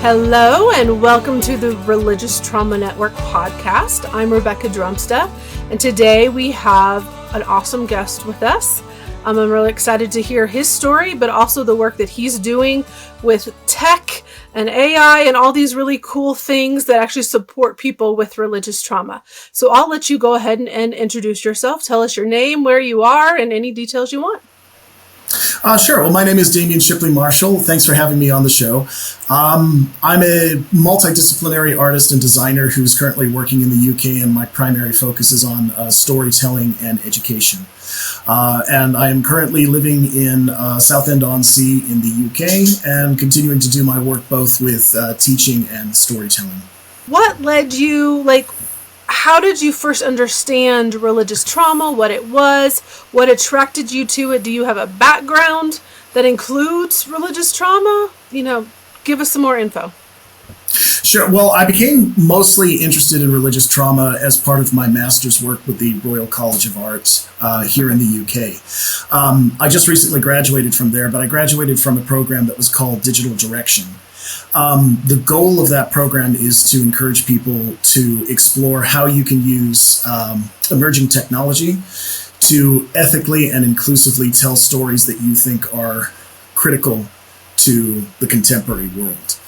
Hello and welcome to the Religious Trauma Network podcast. I'm Rebekah Drumsta, and today we have an awesome guest with us. I'm really excited to hear his story, but also the work that he's doing with tech and AI and all these really cool things that actually support people with religious trauma. So I'll let you go ahead and introduce yourself. Tell us your name, where you are, and any details you want. Sure. Well, my name is Demian Shipley-Marshall. Thanks for having me on the show. I'm a multidisciplinary artist and designer who's currently working in the UK, and my primary focus is on storytelling and education. And I am currently living in Southend-on-Sea in the UK and continuing to do my work both with teaching and storytelling. What led you, how did you first understand religious trauma, what it was, what attracted you to it? Do you have a background that includes religious trauma? Give us some more info. Sure. Well, I became mostly interested in religious trauma as part of my master's work with the Royal College of Art here in the UK. I just recently graduated from there, but I graduated from a program that was called Digital Direction. The goal of that program is to encourage people to explore how you can use emerging technology to ethically and inclusively tell stories that you think are critical to the contemporary world.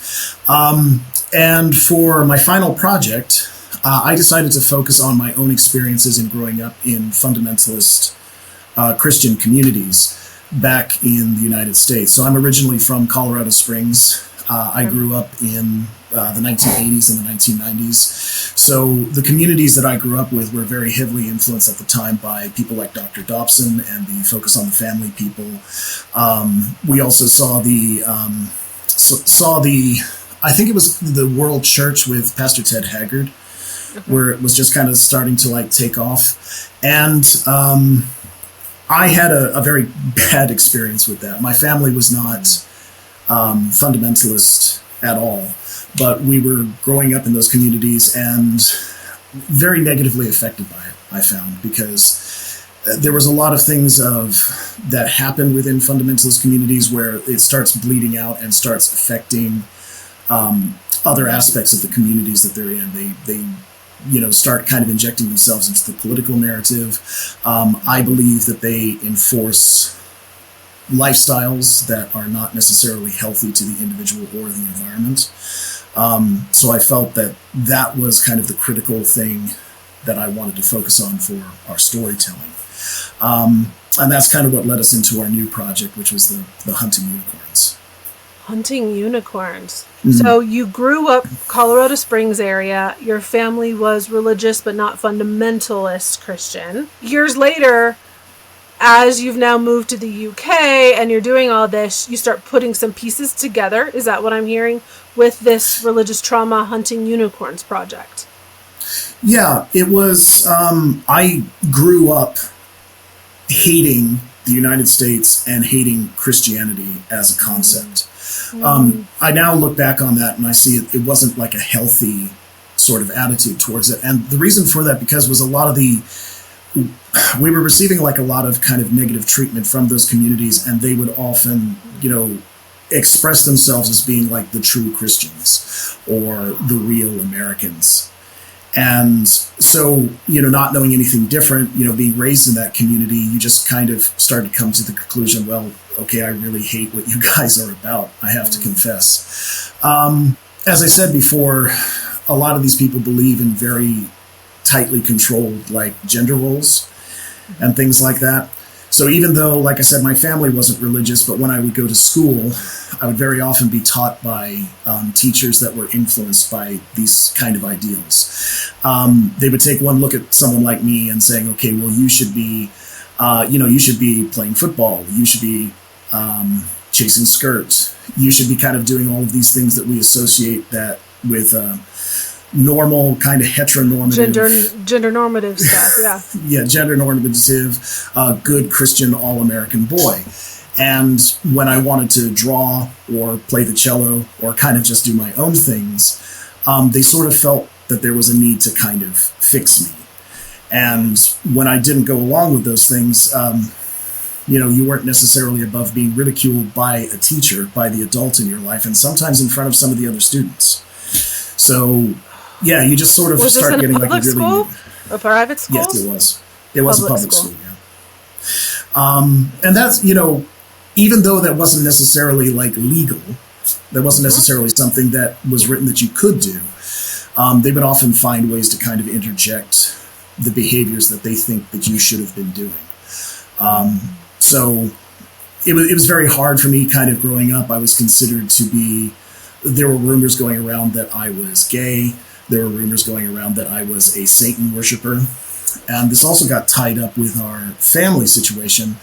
And for my final project, I decided to focus on my own experiences in growing up in fundamentalist Christian communities back in the United States. So I'm originally from Colorado Springs. I grew up in the 1980s and the 1990s. So the communities that I grew up with were very heavily influenced at the time by people like Dr. Dobson and the Focus on the Family people. We also saw I think it was the World Church with Pastor Ted Haggard, where it was just kind of starting to take off. And I had a very bad experience with that. My family was not fundamentalist at all, but we were growing up in those communities and very negatively affected by it, I found, because there was a lot of things that happen within fundamentalist communities where it starts bleeding out and starts affecting other aspects of the communities that they're in. They start kind of injecting themselves into the political narrative. I believe that they enforce lifestyles that are not necessarily healthy to the individual or the environment. So I felt that was kind of the critical thing that I wanted to focus on for our storytelling. And that's kind of what led us into our new project, which was the Hunting Unicorns. Hunting unicorns. Mm-hmm. So you grew up Colorado Springs area. Your family was religious but not fundamentalist Christian. Years later, as you've now moved to the UK and you're doing all this, you start putting some pieces together. Is that what I'm hearing with this Religious Trauma Hunting Unicorns project? Yeah, it was. I grew up hating the United States and hating Christianity as a concept. I now look back on that and I see it wasn't like a healthy sort of attitude towards it. And the reason for that was we were receiving a lot of kind of negative treatment from those communities, and they would often, express themselves as being like the true Christians or the real Americans. And so, not knowing anything different, being raised in that community, you just kind of started to come to the conclusion, well, okay, I really hate what you guys are about. I have to confess. As I said before, a lot of these people believe in very tightly controlled gender roles and things like that. So even though, like I said, my family wasn't religious, but when I would go to school, I would very often be taught by teachers that were influenced by these kind of ideals. They would take one look at someone like me and saying, okay, well, you should be playing football. You should be chasing skirts. You should be kind of doing all of these things that we associate that with normal kind of heteronormative gender normative stuff. Yeah, gender normative, good Christian all-American boy. And when I wanted to draw or play the cello or kind of just do my own things, they sort of felt that there was a need to kind of fix me. And when I didn't go along with those things, You weren't necessarily above being ridiculed by a teacher, by the adult in your life, and sometimes in front of some of the other students. So, yeah, you just sort of start getting like a really... school? A private school? Yes, it was. It was a public school, yeah. And that's, even though that wasn't necessarily like legal, that wasn't necessarily something that was written that you could do, they would often find ways to kind of interject the behaviors that they think that you should have been doing. So it was very hard for me kind of growing up. I was considered to be, there were rumors going around that I was gay. There were rumors going around that I was a Satan worshiper. And this also got tied up with our family situation.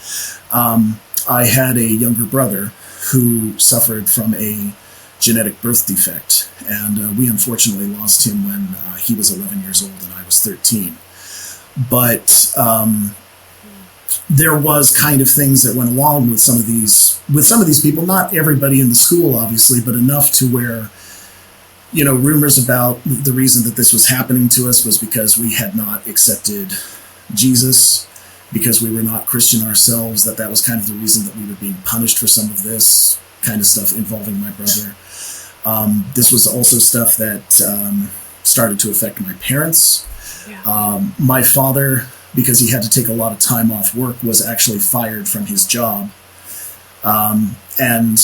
I had a younger brother who suffered from a genetic birth defect. And we unfortunately lost him when he was 11 years old and I was 13. But there was kind of things that went along with some of these people, not everybody in the school, obviously, but enough to where, rumors about the reason that this was happening to us was because we had not accepted Jesus, because we were not Christian ourselves, that was kind of the reason that we were being punished for some of this kind of stuff involving my brother. This was also stuff that started to affect my parents. Yeah. My father, because he had to take a lot of time off work, was actually fired from his job. And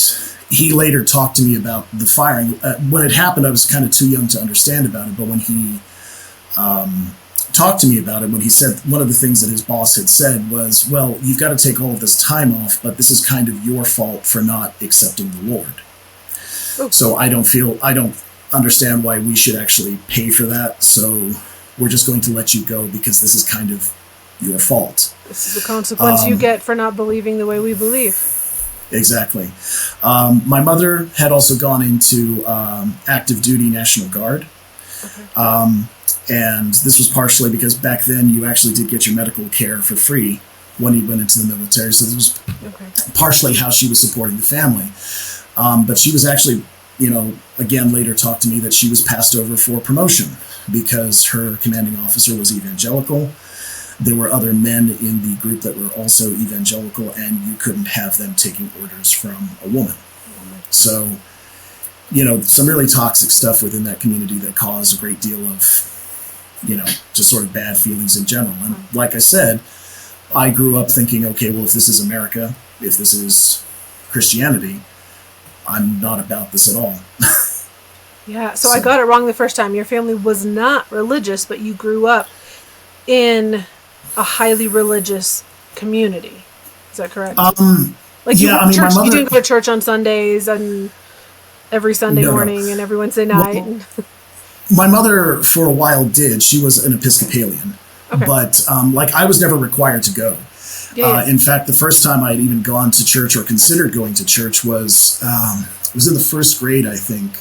he later talked to me about the firing. When it happened, I was kind of too young to understand about it. But when he talked to me about it, when he said, one of the things that his boss had said was, well, you've got to take all of this time off, but this is kind of your fault for not accepting the Lord. Oh. So I don't understand why we should actually pay for that. So we're just going to let you go because this is kind of your fault. This is the consequence you get for not believing the way we believe. Exactly. My mother had also gone into active duty National Guard. Okay. And this was partially because back then you actually did get your medical care for free when you went into the military. So this was partially how she was supporting the family. But she was actually, again, later talked to me that she was passed over for promotion because her commanding officer was evangelical. There were other men in the group that were also evangelical, and you couldn't have them taking orders from a woman. So, some really toxic stuff within that community that caused a great deal of, just sort of bad feelings in general. And like I said, I grew up thinking, okay, well, if this is America, if this is Christianity, I'm not about this at all. Yeah, so I got it wrong the first time. Your family was not religious, but you grew up in a highly religious community. Is that correct? You didn't go to church on Sundays and every Sunday morning and every Wednesday night. Well, my mother, for a while, did. She was an Episcopalian, but I was never required to go. Yeah. In fact, the first time I had even gone to church or considered going to church was in the first grade, I think.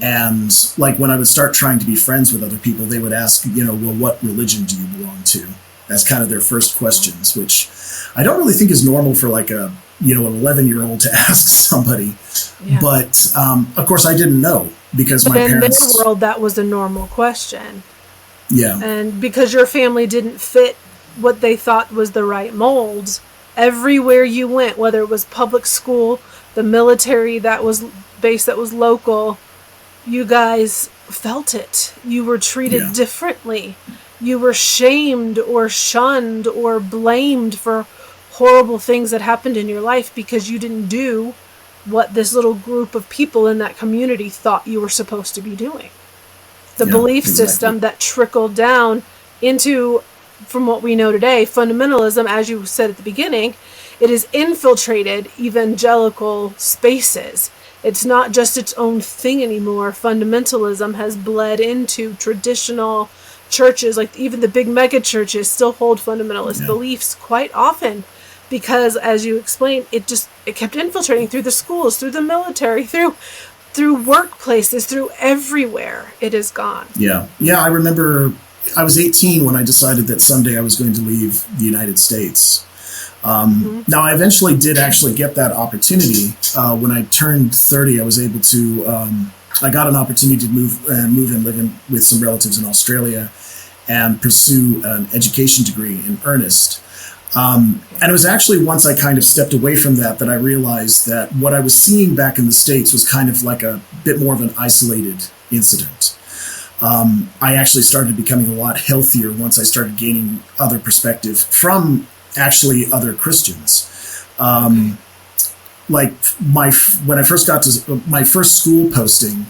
And when I would start trying to be friends with other people, they would ask, well, what religion do you belong to? As kind of their first questions, which I don't really think is normal for an 11-year-old to ask somebody. Yeah. But of course I didn't know because my parents... in their world, that was a normal question. Yeah. And because your family didn't fit what they thought was the right molds, everywhere you went, whether it was public school, the military that was based, that was local, you guys felt it. You were treated differently. You were shamed or shunned or blamed for horrible things that happened in your life because you didn't do what this little group of people in that community thought you were supposed to be doing. The belief system that trickled down into, from what we know today, fundamentalism, as you said at the beginning, it has infiltrated evangelical spaces. It's not just its own thing anymore. Fundamentalism has bled into traditional churches, like even the big mega churches still hold fundamentalist beliefs quite often because, as you explained, it kept infiltrating through the schools, through the military, through workplaces, through everywhere it has gone. Yeah. I remember I was 18 when I decided that someday I was going to leave the United States. Now, I eventually did actually get that opportunity. When I turned 30, I was able to, I got an opportunity to move and live with some relatives in Australia and pursue an education degree in earnest. And it was actually once I kind of stepped away from that I realized that what I was seeing back in the States was kind of like a bit more of an isolated incident. I actually started becoming a lot healthier once I started gaining other perspective from actually other Christians. Like when I first got to my first school posting,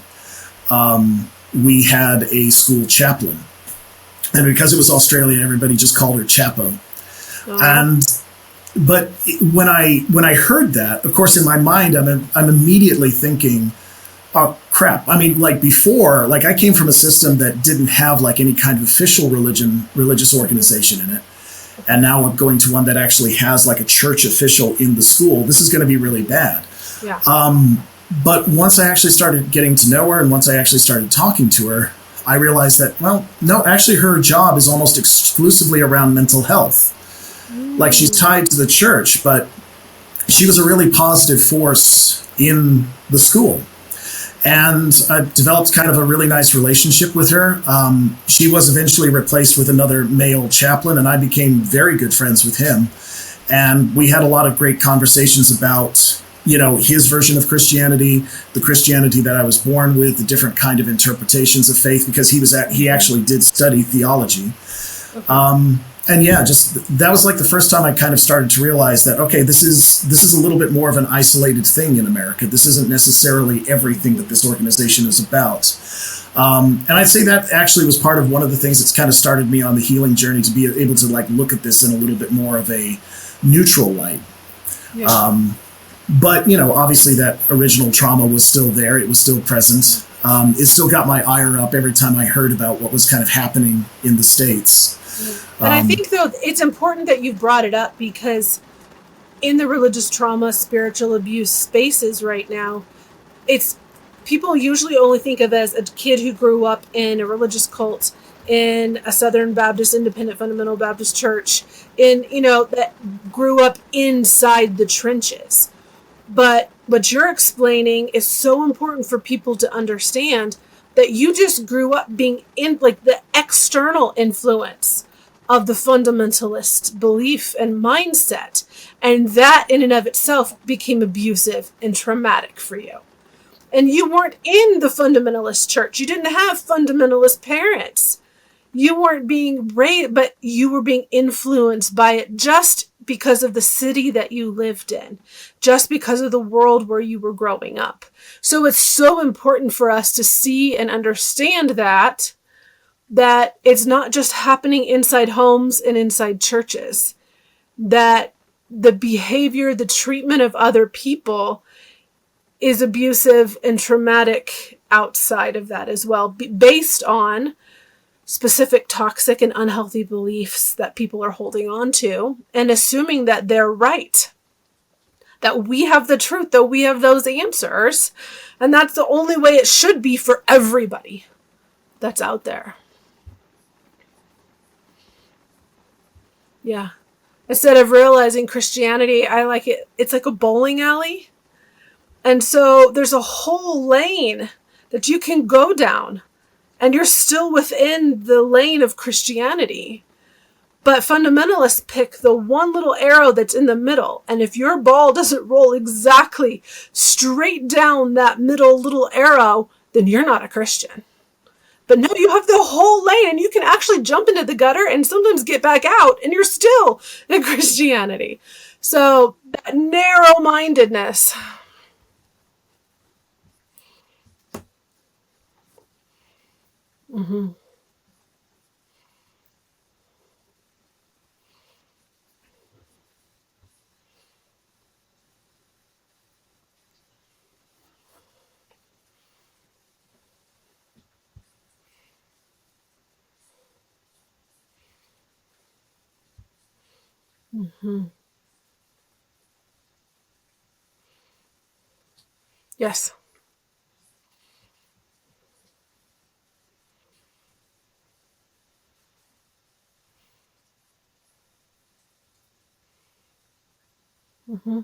we had a school chaplain. And because it was Australia, everybody just called her Chapo. But when I heard that, of course, in my mind, I'm immediately thinking, oh crap. I mean, like before, like I came from a system that didn't have like any kind of official religious organization in it. And now I'm going to one that actually has like a church official in the school. This is going to be really bad. Yeah. But once I actually started getting to know her and once I actually started talking to her, I realized that, well, no, actually her job is almost exclusively around mental health. Like she's tied to the church, but she was a really positive force in the school. And I developed kind of a really nice relationship with her. She was eventually replaced with another male chaplain, and I became very good friends with him. And we had a lot of great conversations about, you know, his version of Christianity, the Christianity that I was born with, the different kind of interpretations of faith, because he actually did study theology. Okay. And yeah, just that was like the first time I kind of started to realize that, okay, this is a little bit more of an isolated thing in America. This isn't necessarily everything that this organization is about. And I'd say that actually was part of one of the things that's kind of started me on the healing journey, to be able to like look at this in a little bit more of a neutral light. Yeah. But, you know, obviously that original trauma was still there. It was still present. It still got my ire up every time I heard about what was kind of happening in the States. And I think, though, it's important that you brought it up, because in the religious trauma, spiritual abuse spaces right now, it's people usually only think of as a kid who grew up in a religious cult, in a Southern Baptist, Independent Fundamental Baptist church, that grew up inside the trenches. But what you're explaining is so important for people to understand, that you just grew up being in like the external influence of the fundamentalist belief and mindset. And that in and of itself became abusive and traumatic for you. And you weren't in the fundamentalist church. You didn't have fundamentalist parents. You weren't being raised, but you were being influenced by it just because of the city that you lived in, just because of the world where you were growing up. So it's so important for us to see and understand that it's not just happening inside homes and inside churches, that the behavior, the treatment of other people is abusive and traumatic outside of that as well, based on specific toxic and unhealthy beliefs that people are holding on to and assuming that they're right, that we have the truth, that we have those answers, and that's the only way it should be for everybody that's out there. Yeah. Instead of realizing Christianity, I like it. It's like a bowling alley. And so there's a whole lane that you can go down, and you're still within the lane of Christianity. But fundamentalists pick the one little arrow that's in the middle. And if your ball doesn't roll exactly straight down that middle little arrow, then you're not a Christian. But no, you have the whole lane, and you can actually jump into the gutter and sometimes get back out, and you're still in Christianity. So that narrow-mindedness. Mm-hmm. Mm-hmm. Yes. Mm-hmm.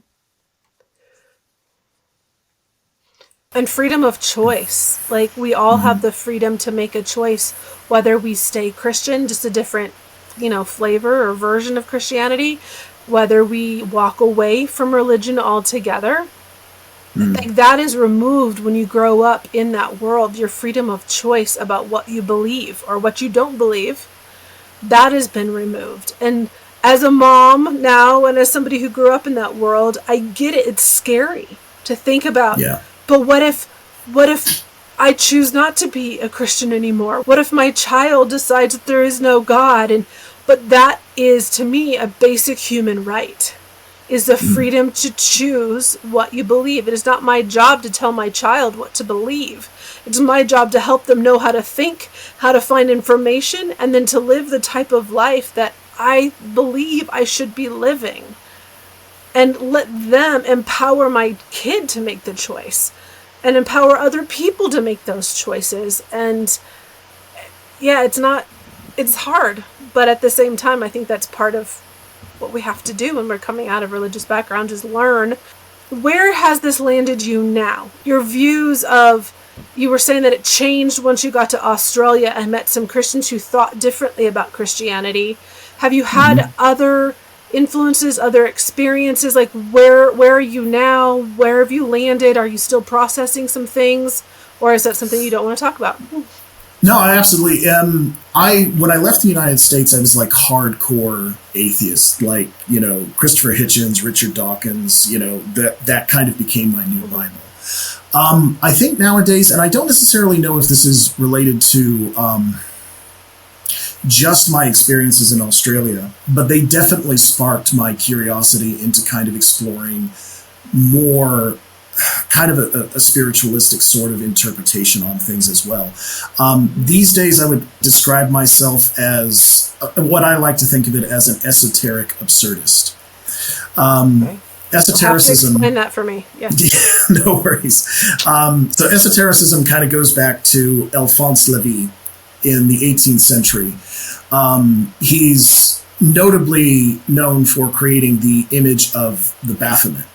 And freedom of choice. Like, we all have the freedom to make a choice, whether we stay Christian, just a different, flavor or version of Christianity, whether we walk away from religion altogether. Like that is removed when you grow up in that world. Your freedom of choice about what you believe or what you don't believe, that has been removed. And as a mom now, and as somebody who grew up in that world, I get it. It's scary to think about. Yeah. But what if I choose not to be a Christian anymore? What if my child decides that there is no God? But that is, to me, a basic human right, is the freedom to choose what you believe. It is not my job to tell my child what to believe. It's my job to help them know how to think, how to find information, and then to live the type of life that I believe I should be living. And let them empower my kid to make the choice and empower other people to make those choices. And yeah, it's hard, but at the same time, I think that's part of what we have to do when we're coming out of religious background, is learn. Where has this landed you now? Your views of, you were saying that it changed once you got to Australia and met some Christians who thought differently about Christianity. Have you had other influences, other experiences? Like where are you now? Where have you landed? Are you still processing some things? Or is that something you don't want to talk about? No, I absolutely am. When I left the United States, I was like hardcore atheist, like, Christopher Hitchens, Richard Dawkins, that kind of became my new Bible. I think nowadays, and I don't necessarily know if this is related to just my experiences in Australia, but they definitely sparked my curiosity into kind of exploring more kind of a spiritualistic sort of interpretation on things as well. These days, I would describe myself as what I like to think of it as an esoteric absurdist. Esotericism. Explain that for me. Yeah. No worries. So esotericism kind of goes back to Alphonse Lévy in the 18th century. He's notably known for creating the image of the Baphomet.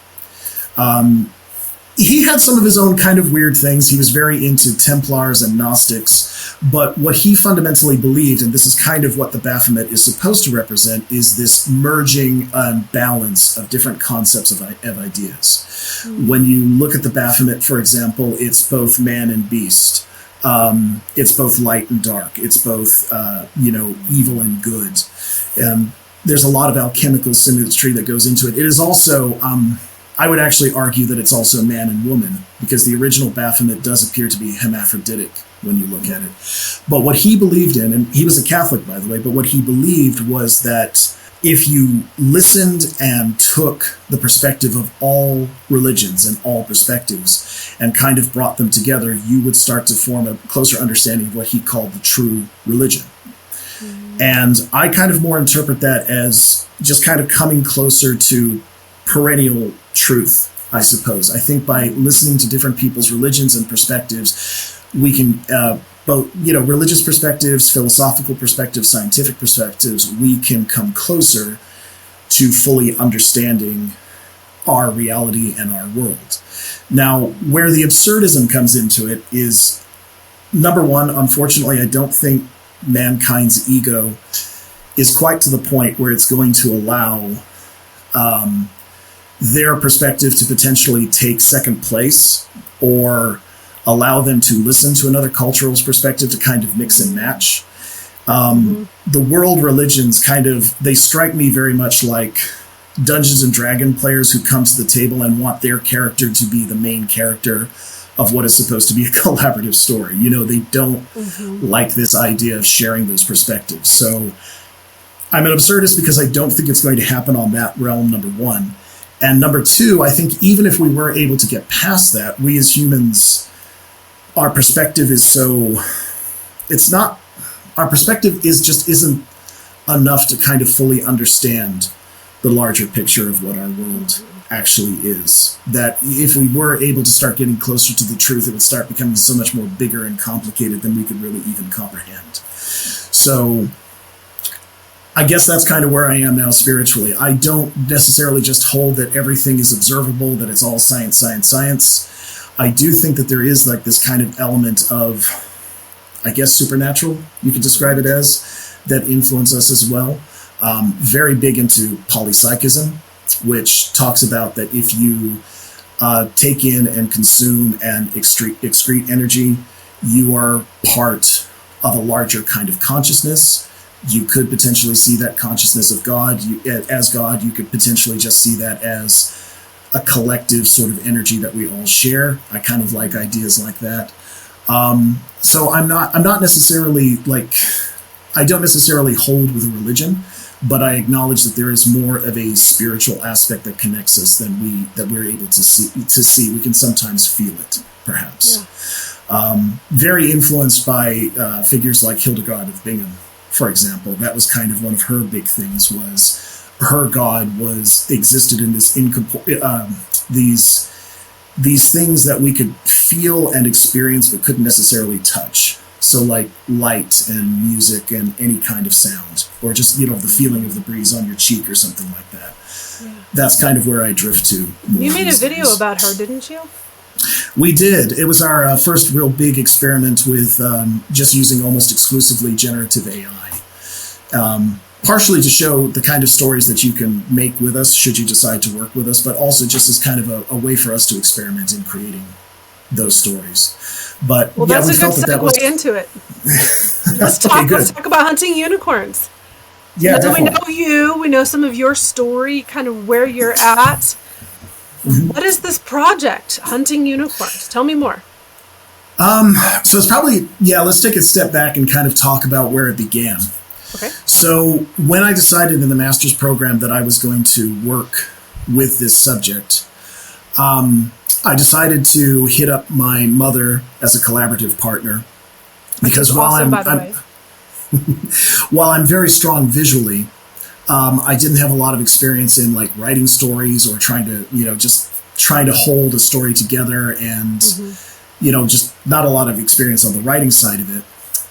He had some of his own kind of weird things. He was very into Templars and Gnostics, but what he fundamentally believed, and this is kind of what the Baphomet is supposed to represent, is this merging and balance of different concepts of ideas. When you look at the Baphomet, for example, it's both man and beast. It's both light and dark. It's both, evil and good. There's a lot of alchemical symmetry that goes into it. It is also... I would actually argue that it's also man and woman, because the original Baphomet does appear to be hermaphroditic when you look at it. But what he believed in, and he was a Catholic, by the way, but what he believed was that if you listened and took the perspective of all religions and all perspectives and kind of brought them together, you would start to form a closer understanding of what he called the true religion. And I kind of more interpret that as just kind of coming closer to perennial truth, I suppose. I think by listening to different people's religions and perspectives, we can both, religious perspectives, philosophical perspectives, scientific perspectives, we can come closer to fully understanding our reality and our world. Now, where the absurdism comes into it is, number one, unfortunately, I don't think mankind's ego is quite to the point where it's going to allow their perspective to potentially take second place, or allow them to listen to another cultural's perspective to kind of mix and match. The world religions they strike me very much like Dungeons and Dragons players who come to the table and want their character to be the main character of what is supposed to be a collaborative story. They don't like this idea of sharing those perspectives. So I'm an absurdist because I don't think it's going to happen on that realm, number one. And number two, I think even if we were able to get past that, we as humans, our perspective isn't enough to kind of fully understand the larger picture of what our world actually is. That if we were able to start getting closer to the truth, it would start becoming so much more bigger and complicated than we could really even comprehend. So I guess that's kind of where I am now spiritually. I don't necessarily just hold that everything is observable, that it's all science, science, science. I do think that there is like this kind of element of, I guess, supernatural, you could describe it as, that influence us as well. very big into polypsychism, which talks about that if you take in and consume and excrete energy, you are part of a larger kind of consciousness. You could potentially see that consciousness of God as God. You could potentially just see that as a collective sort of energy that we all share. I kind of like ideas like that. So I'm not necessarily I don't necessarily hold with a religion, but I acknowledge that there is more of a spiritual aspect that connects us than we're able to see. We can sometimes feel it, perhaps. Yeah. Very influenced by figures like Hildegard of Bingen, for example. That was kind of one of her big things, was her God existed in this these things that we could feel and experience but couldn't necessarily touch. So like light and music and any kind of sound, or just, the feeling of the breeze on your cheek or something like that. Yeah. That's kind of where I drift to. You made a video about her, didn't you? We did. It was our first real big experiment with just using almost exclusively generative AI. Partially to show the kind of stories that you can make with us should you decide to work with us, but also just as kind of a way for us to experiment in creating those stories. But that's a good segue into it. Let's talk about hunting unicorns. Yeah, we know you. We know some of your story, kind of where you're at. Mm-hmm. What is this project, Hunting Unicorns? Tell me more. So it's probably, let's take a step back and kind of talk about where it began. Okay. So when I decided in the master's program that I was going to work with this subject, I decided to hit up my mother as a collaborative partner, because while I'm very strong visually, I didn't have a lot of experience in writing stories or trying to hold a story together, and just not a lot of experience on the writing side of it.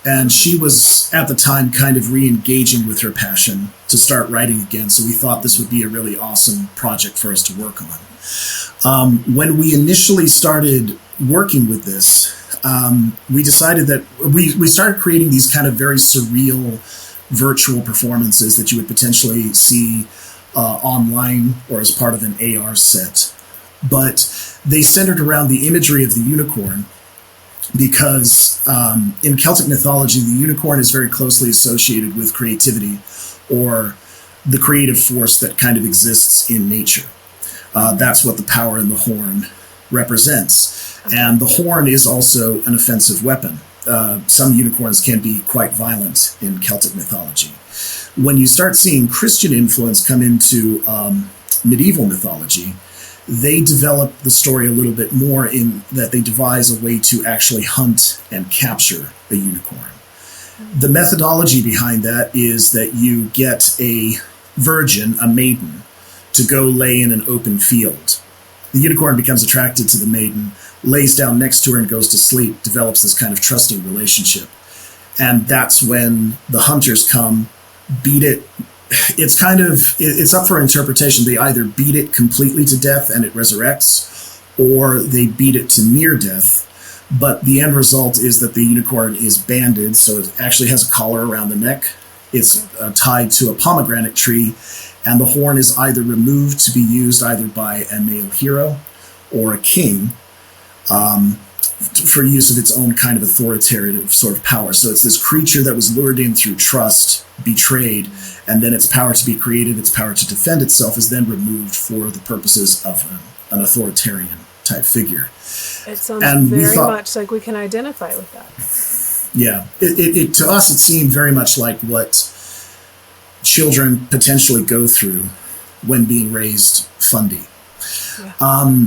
And she was at the time kind of re-engaging with her passion to start writing again. So we thought this would be a really awesome project for us to work on. When we initially started working with this, we decided that we started creating these kind of very surreal virtual performances that you would potentially see online or as part of an AR set. But they centered around the imagery of the unicorn, because in Celtic mythology, the unicorn is very closely associated with creativity, or the creative force that kind of exists in nature. That's what the power in the horn represents. And the horn is also an offensive weapon. Some unicorns can be quite violent in Celtic mythology. When you start seeing Christian influence come into medieval mythology, they develop the story a little bit more in that they devise a way to actually hunt and capture a unicorn. The methodology behind that is that you get a virgin, a maiden, to go lay in an open field. The unicorn becomes attracted to the maiden, lays down next to her and goes to sleep, develops this kind of trusting relationship. And that's when the hunters come, beat it. It's up for interpretation. They either beat it completely to death and it resurrects, or they beat it to near death. But the end result is that the unicorn is banded, so it actually has a collar around the neck. It's tied to a pomegranate tree, and the horn is either removed to be used either by a male hero or a king for use of its own kind of authoritative sort of power. So it's this creature that was lured in through trust, betrayed, and then its power to be created, its power to defend itself is then removed for the purposes of an authoritarian type figure. It sounds very much like we can identify with that. Yeah. It to us, it seemed very much like what children potentially go through when being raised fundy. Yeah.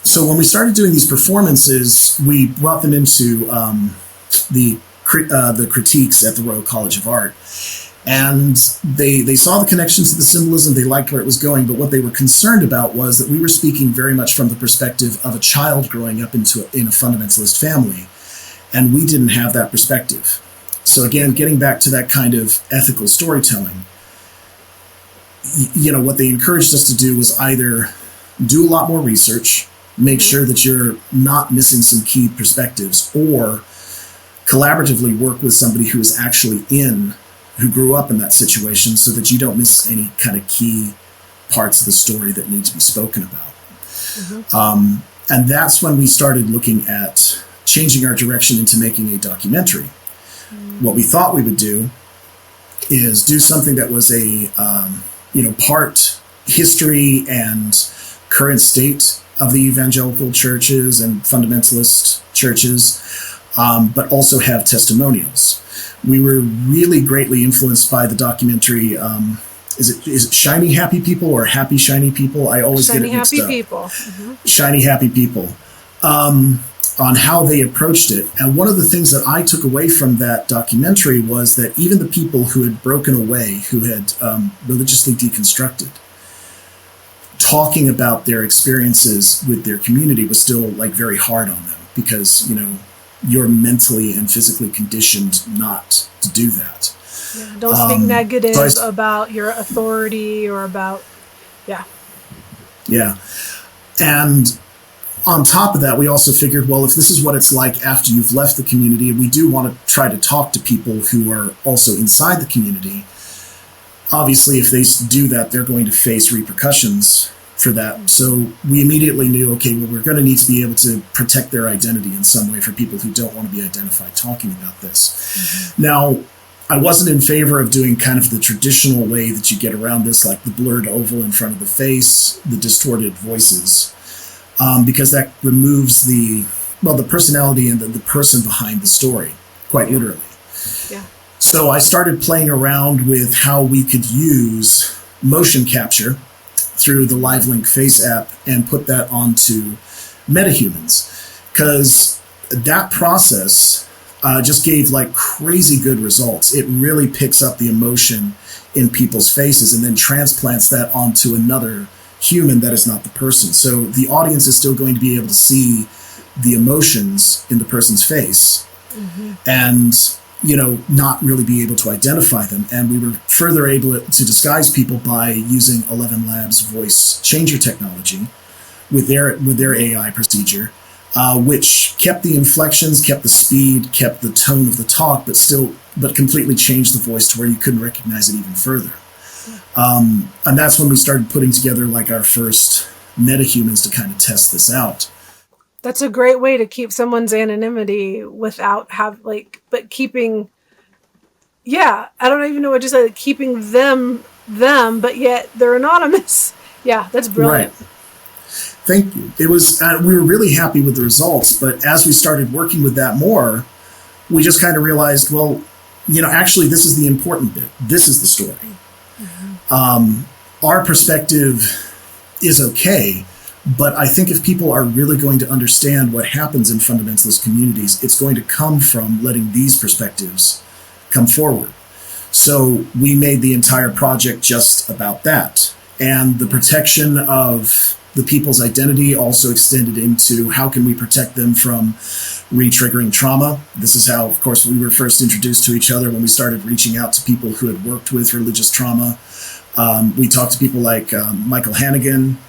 So when we started doing these performances, we brought them into the critiques at the Royal College of Art. And they saw the connection to the symbolism, they liked where it was going, but what they were concerned about was that we were speaking very much from the perspective of a child growing up in a fundamentalist family, and we didn't have that perspective. So again, getting back to that kind of ethical storytelling, what they encouraged us to do was either do a lot more research, make sure that you're not missing some key perspectives, or collaboratively work with somebody who is actually in who grew up in that situation so that you don't miss any kind of key parts of the story that need to be spoken about. And that's when we started looking at changing our direction into making a documentary. What we thought we would do is do something that was a, part history and current state of the evangelical churches and fundamentalist churches, but also have testimonials. We were really greatly influenced by the documentary. Is it Shiny Happy People or Happy Shiny People? I always get it mixed up. Shiny Happy People. On how they approached it. And one of the things that I took away from that documentary was that even the people who had broken away, who had religiously deconstructed, talking about their experiences with their community was still like very hard on them because, you're mentally and physically conditioned not to do that. Yeah, don't speak negative about your authority or about, Yeah. And on top of that, we also figured, well, if this is what it's like after you've left the community, we do want to try to talk to people who are also inside the community. Obviously, if they do that, they're going to face repercussions for that. So we immediately knew, okay, well, we're going to need to be able to protect their identity in some way for people who don't want to be identified talking about this. Now, I wasn't in favor of doing kind of the traditional way that you get around this, like the blurred oval in front of the face, the distorted voices. Because that removes the personality and the person behind the story, quite literally. Yeah. So I started playing around with how we could use motion capture through the LiveLink Face app and put that onto metahumans. Because that process just gave like crazy good results. It really picks up the emotion in people's faces and then transplants that onto another human that is not the person. So the audience is still going to be able to see the emotions in the person's face and, not really be able to identify them. And we were further able to disguise people by using 11 Labs voice changer technology with their AI procedure, which kept the inflections, kept the speed, kept the tone of the talk, but completely changed the voice to where you couldn't recognize it even further. And that's when we started putting together like our first metahumans to kind of test this out. That's a great way to keep someone's anonymity without keeping, I don't even know what to say, keeping them, but yet they're anonymous. Yeah, that's brilliant. Right. Thank you. It was, we were really happy with the results, but as we started working with that more, we just kind of realized, well, actually this is the important bit. This is the story. Our perspective is okay, but I think if people are really going to understand what happens in fundamentalist communities, it's going to come from letting these perspectives come forward. So we made the entire project just about that. And the protection of the people's identity also extended into how can we protect them from re-triggering trauma. This is how, of course, we were first introduced to each other when we started reaching out to people who had worked with religious trauma. We talked to people like Michael Hannigan,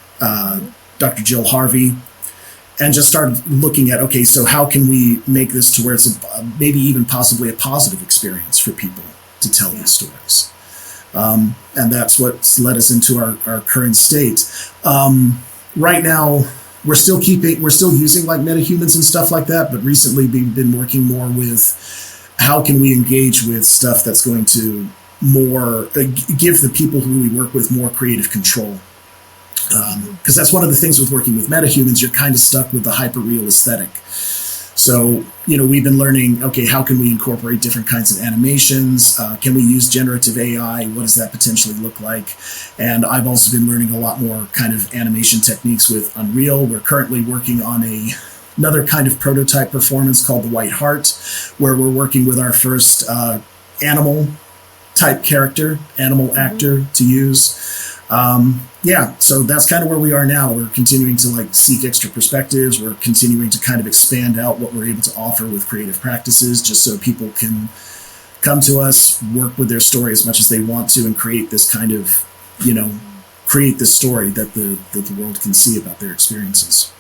Dr. Jill Harvey, and just started looking at, okay, so how can we make this to where it's maybe even possibly a positive experience for people to tell these stories. And that's what's led us into our current state. Right now, we're still using like metahumans and stuff like that, but recently we've been working more with how can we engage with stuff that's going to more give the people who we work with more creative control. Because that's one of the things with working with metahumans, you're kind of stuck with the hyper-real aesthetic. So, we've been learning, okay, how can we incorporate different kinds of animations? Can we use generative AI? What does that potentially look like? And I've also been learning a lot more kind of animation techniques with Unreal. We're currently working on another kind of prototype performance called the White Heart, where we're working with our first animal type character, animal actor to use. So that's kind of where we are now. We're continuing to seek extra perspectives. We're continuing to kind of expand out what we're able to offer with creative practices, just so people can come to us, work with their story as much as they want to, and create this kind of, create this story that the world can see about their experiences.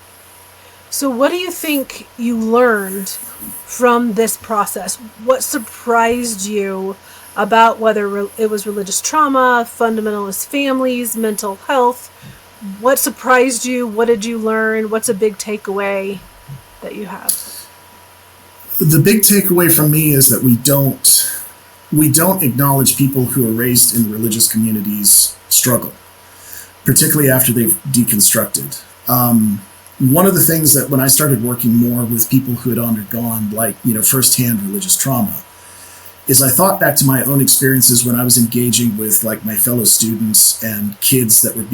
So what do you think you learned from this process? What surprised you about whether it was religious trauma, fundamentalist families, mental health. What surprised you? What did you learn? What's a big takeaway that you have? The big takeaway from me is that we don't acknowledge people who are raised in religious communities struggle, particularly after they've deconstructed. One of the things that when I started working more with people who had undergone firsthand religious trauma is I thought back to my own experiences when I was engaging with my fellow students and kids that were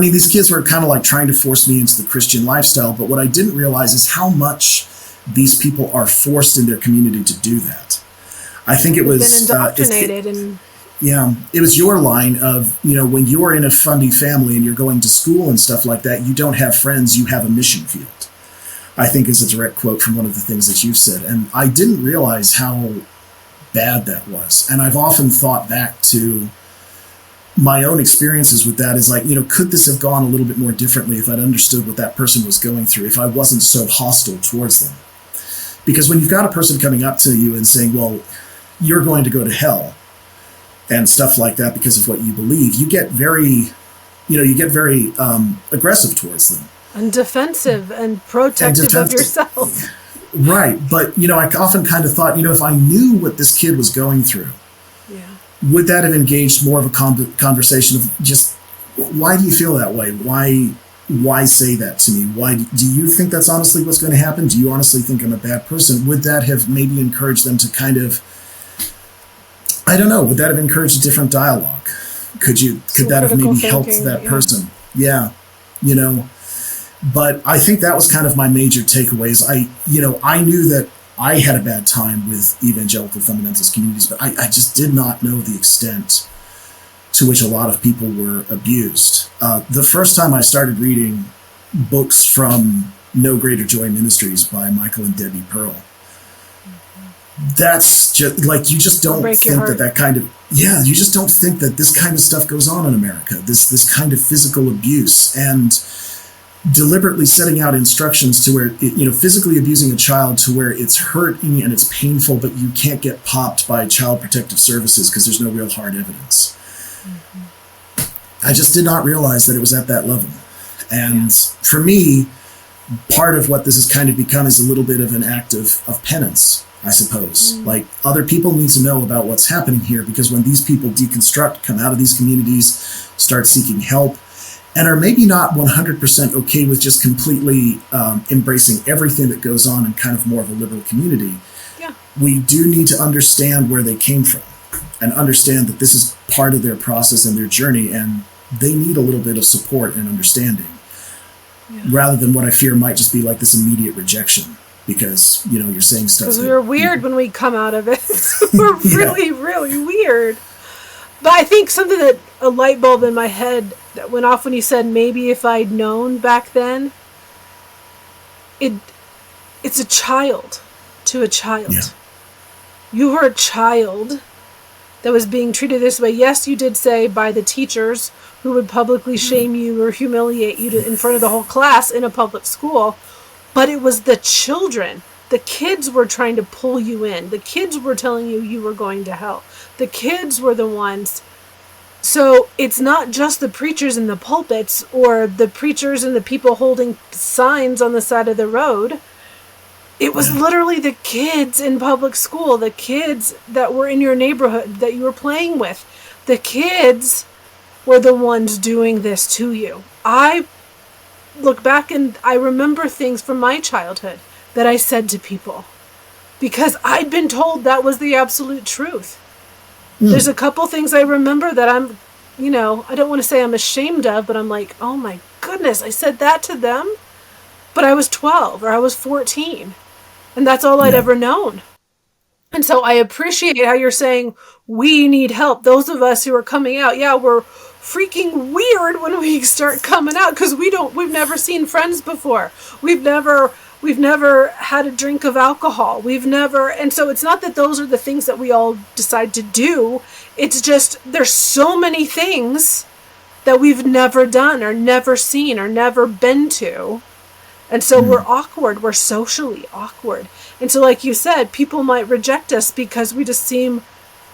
these kids were kind of trying to force me into the Christian lifestyle, but what I didn't realize is how much these people are forced in their community to do that. I think it was been indoctrinated it was your line of, when you're in a fundy family and you're going to school and stuff like that, you don't have friends, you have a mission field, I think is a direct quote from one of the things that you said. And I didn't realize how bad that was. And I've often thought back to my own experiences with that is could this have gone a little bit more differently if I'd understood what that person was going through, if I wasn't so hostile towards them? Because when you've got a person coming up to you and saying, well, you're going to go to hell and stuff like that because of what you believe, you get very aggressive towards them. And defensive and protective of yourself. Right. But, I often kind of thought, if I knew what this kid was going through, would that have engaged more of a conversation of just, why do you feel that way? Why say that to me? Why do you think that's honestly what's going to happen? Do you honestly think I'm a bad person? Would that have maybe encouraged them to kind of, I don't know, would that have encouraged a different dialogue? Could that have maybe helped that person? Yeah. But I think that was kind of my major takeaways. I knew that I had a bad time with evangelical fundamentalist communities, but I just did not know the extent to which a lot of people were abused. The first time I started reading books from No Greater Joy Ministries by Michael and Debbie Pearl, that's just you just don't think that kind of, you just don't think that this kind of stuff goes on in America, this kind of physical abuse, and deliberately setting out instructions to where, physically abusing a child to where it's hurting and it's painful, but you can't get popped by Child Protective Services because there's no real hard evidence. I just did not realize that it was at that level. And for me, part of what this has kind of become is a little bit of an act of penance, I suppose. Other people need to know about what's happening here, because when these people deconstruct, come out of these communities, start seeking help, and are maybe not 100% okay with just completely embracing everything that goes on in kind of more of a liberal community, we do need to understand where they came from and understand that this is part of their process and their journey, and they need a little bit of support and understanding, rather than what I fear might just be this immediate rejection because, you're saying stuff. Because we're weird when we come out of it. We're really, really weird. But I think something that a light bulb in my head that went off when you said maybe if I'd known back then, it's a child to a child. Yeah. You were a child that was being treated this way. Yes, you did say by the teachers who would publicly shame you or humiliate you in front of the whole class in a public school, but it was the children. The kids were trying to pull you in. The kids were telling you were going to hell. The kids were the ones. So it's not just the preachers in the pulpits or the preachers and the people holding signs on the side of the road. It was literally the kids in public school, the kids that were in your neighborhood that you were playing with. The kids were the ones doing this to you. I look back and I remember things from my childhood that I said to people because I'd been told that was the absolute truth. There's a couple things I remember that I'm, I don't want to say I'm ashamed of, but I'm like, oh my goodness, I said that to them, but I was 12 or I was 14 and that's all I'd ever known. And so I appreciate how you're saying we need help. Those of us who are coming out, we're freaking weird when we start coming out because we've never seen friends before. We've never had a drink of alcohol. And so it's not that those are the things that we all decide to do. It's just there's so many things that we've never done or never seen or never been to. And so we're awkward. We're socially awkward. And so, like you said, people might reject us because we just seem,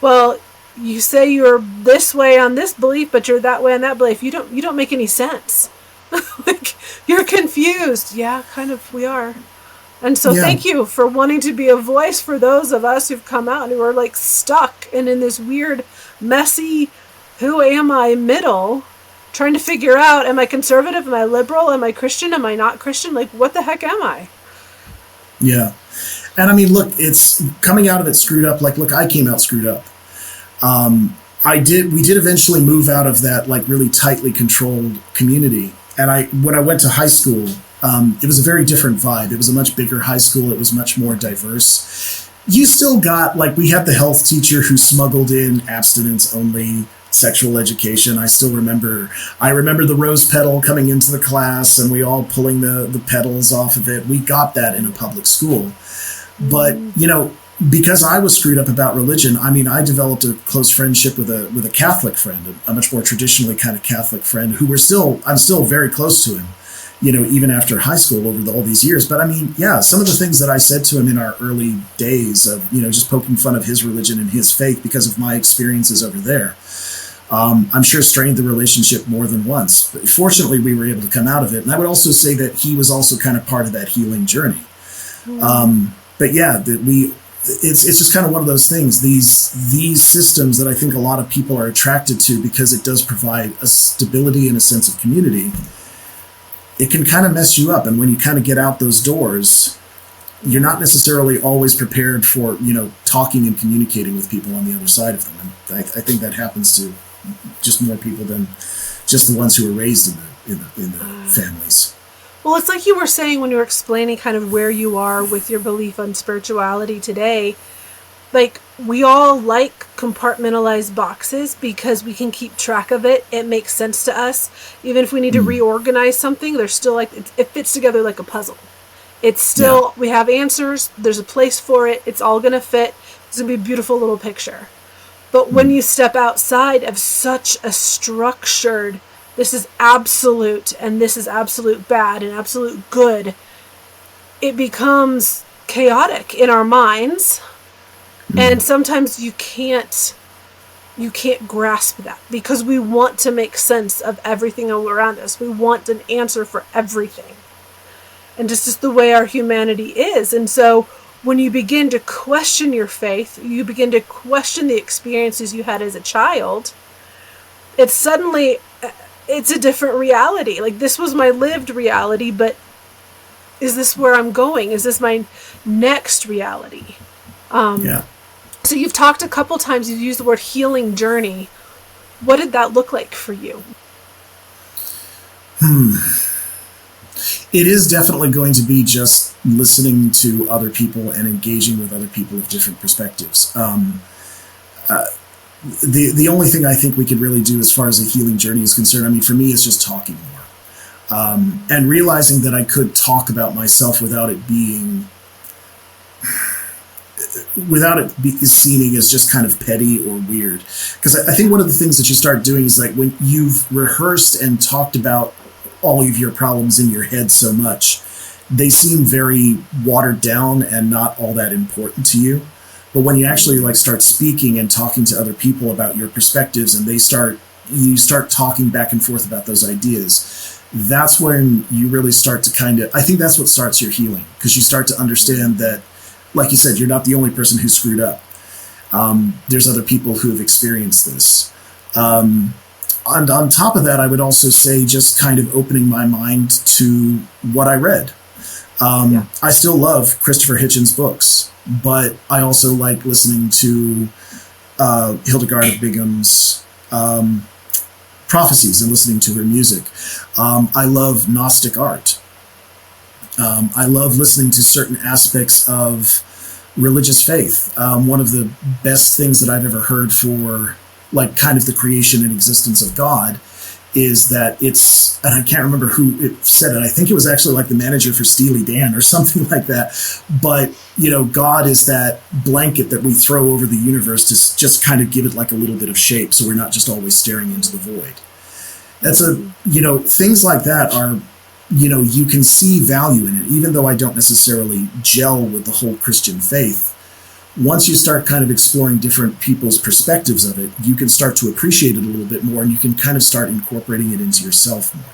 well, you say you're this way on this belief, but you're that way on that belief. You don't make any sense. Like, you're confused. Yeah, kind of, we are. And so thank you for wanting to be a voice for those of us who've come out and who are like stuck and in this weird, messy, who am I middle, trying to figure out, am I conservative? Am I liberal? Am I Christian? Am I not Christian? Like, what the heck am I? Yeah. And I mean, look, it's coming out of it screwed up. Like, look, I came out screwed up. We did eventually move out of that, like, really tightly controlled community. And when I went to high school, it was a very different vibe. It was a much bigger high school. It was much more diverse. You still got, like, we had the health teacher who smuggled in abstinence only sexual education. I remember the rose petal coming into the class and we all pulling the petals off of it. We got that in a public school. But, because I was screwed up about religion, I mean, I developed a close friendship with a Catholic friend, a much more traditionally kind of Catholic friend who I'm still very close to him, even after high school over all these years. But I mean, yeah, some of the things that I said to him in our early days of, just poking fun of his religion and his faith because of my experiences over there, I'm sure strained the relationship more than once. But fortunately, we were able to come out of it. And I would also say that he was also kind of part of that healing journey. But yeah, it's just kind of one of those things. These systems that I think a lot of people are attracted to because it does provide a stability and a sense of community. It can kind of mess you up. And when you kind of get out those doors, you're not necessarily always prepared for, talking and communicating with people on the other side of them. And I think that happens to just more people than just the ones who were raised in the families. Well, it's like you were saying when you were explaining kind of where you are with your belief on spirituality today. Like, we all like compartmentalized boxes because we can keep track of it. It makes sense to us. Even if we need to reorganize something, there's still like, it fits together like a puzzle. It's still, we have answers. There's a place for it. It's all going to fit. It's going to be a beautiful little picture. But when you step outside of such a structured, this is absolute and this is absolute bad and absolute good, it becomes chaotic in our minds. And sometimes you can't grasp that because we want to make sense of everything around us. We want an answer for everything. And just the way our humanity is. And so when you begin to question your faith, you begin to question the experiences you had as a child, it's a different reality. Like, this was my lived reality, but is this where I'm going? Is this my next reality? So you've talked a couple times, you've used the word healing journey. What did that look like for you? It is definitely going to be just listening to other people and engaging with other people of different perspectives. The only thing I think we could really do as far as a healing journey is concerned, I mean, for me, is just talking more. And realizing that I could talk about myself without it seeming as just kind of petty or weird. Because I think one of the things that you start doing is, like, when you've rehearsed and talked about all of your problems in your head so much, they seem very watered down and not all that important to you. But when you actually, like, start speaking and talking to other people about your perspectives and you start talking back and forth about those ideas, that's when you really start to I think that's what starts your healing, because you start to understand that, like you said, you're not the only person who's screwed up. There's other people who have experienced this. And on top of that, I would also say just kind of opening my mind to what I read. I still love Christopher Hitchens' books, but I also like listening to Hildegard of Bingham's prophecies and listening to her music. I love Gnostic art. I love listening to certain aspects of religious faith. One of the best things that I've ever heard for, like, kind of the creation and existence of God is that and I can't remember who it said it. I think it was actually like the manager for Steely Dan or something like that. But, God is that blanket that we throw over the universe to just kind of give it like a little bit of shape, so we're not just always staring into the void. Things like that are you can see value in it, even though I don't necessarily gel with the whole Christian faith. Once you start kind of exploring different people's perspectives of it, you can start to appreciate it a little bit more, and you can kind of start incorporating it into yourself more.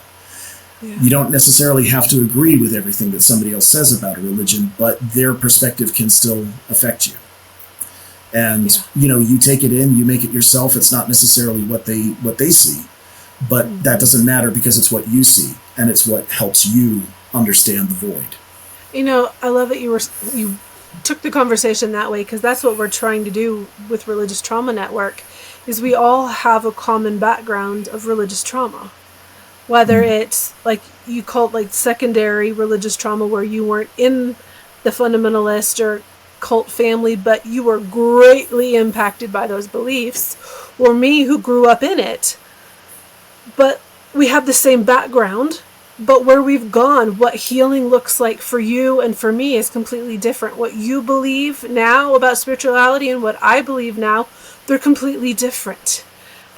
Yeah. You don't necessarily have to agree with everything that somebody else says about a religion, but their perspective can still affect you. And, you take it in, you make it yourself. It's not necessarily what they see, but that doesn't matter because it's what you see, and it's what helps you understand the void. I love that you took the conversation that way, because that's what we're trying to do with Religious Trauma Network, is we all have a common background of religious trauma. Whether it's like you call it like secondary religious trauma, where you weren't in the fundamentalist or cult family, but you were greatly impacted by those beliefs, or me who grew up in it. But we have the same background, but where we've gone, what healing looks like for you and for me is completely different. What you believe now about spirituality and what I believe now, they're completely different.